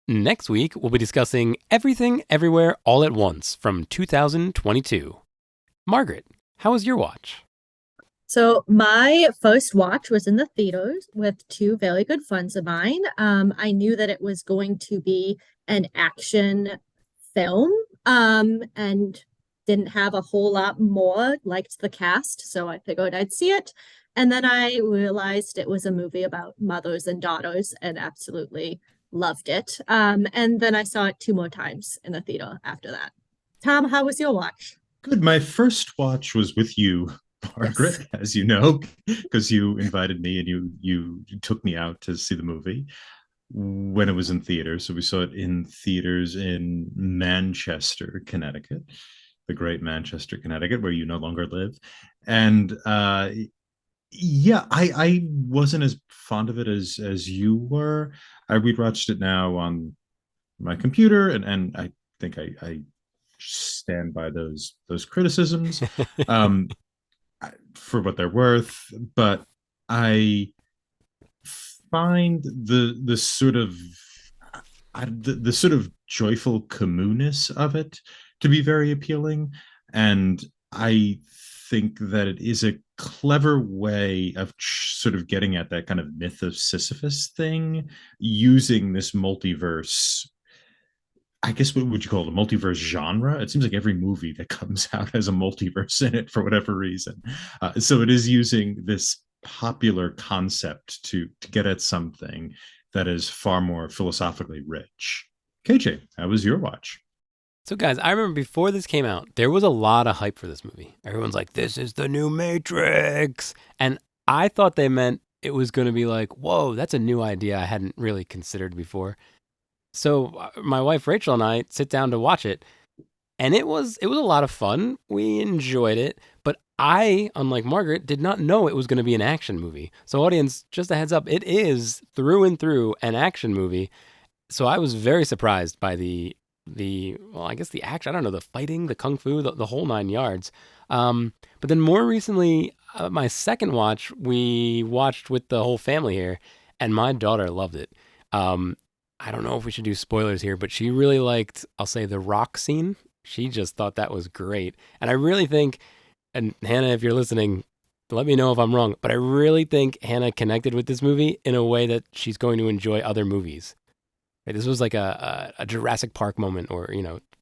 Next week, we'll be discussing Everything Everywhere All at Once from 2022. Margaret, how was your watch? So my first watch was in the theaters with two very good friends of mine. I knew that it was going to be an action film, and didn't have a whole lot more. Liked the cast, so I figured I'd see it. And then I realized it was a movie about mothers and daughters, and absolutely loved it. And then I saw it two more times in the theater after that. Tom, how was your watch? Good. My first watch was with you, Yes. Margaret, as you know, because you invited me and you took me out to see the movie when it was in theaters. So we saw it in theaters in Manchester, Connecticut, the great Manchester, Connecticut, where you no longer live. And yeah, I wasn't as fond of it as you were. I rewatched it now on my computer, and I think I stand by those criticisms um, for what they're worth, but I find the sort of the sort of joyful communeness of it to be very appealing, and I think that it is a clever way of sort of getting at that kind of myth of Sisyphus thing using this multiverse. I guess what would you call it, a multiverse genre? It seems like every movie that comes out has a multiverse in it for whatever reason. So it is using this popular concept to get at something that is far more philosophically rich. KJ, how was your watch? So, guys, I remember before this came out, there was a lot of hype for this movie. Everyone's like, this is the new Matrix. And I thought they meant it was going to be like, whoa, that's a new idea I hadn't really considered before. So, my wife Rachel and I sit down to watch it, and it was a lot of fun. We enjoyed it, but I, unlike Margaret, did not know it was going to be an action movie. So, audience, just a heads up, it is through and through an action movie. So I was very surprised by the well, I guess the action. I don't know, the fighting, the kung fu, the whole nine yards. But then more recently, my second watch, we watched with the whole family here, and my daughter loved it. Um, I don't know if we should do spoilers here, but she really liked, I'll say, the rock scene. She just thought that was great, and I really think, and Hannah, if you're listening, let me know if I'm wrong, but I really think Hannah connected with this movie in a way that she's going to enjoy other movies. Right, this was like a Jurassic Park moment, or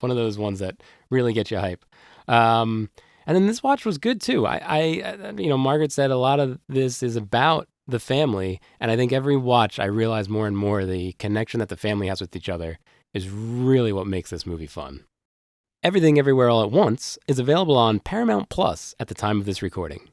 one of those ones that really get you hype. Um, and then this watch was good too. Margaret said a lot of this is about the family, and I think every watch I realize more and more the connection that the family has with each other is really what makes this movie fun. Everything Everywhere All at Once is available on Paramount Plus at the time of this recording.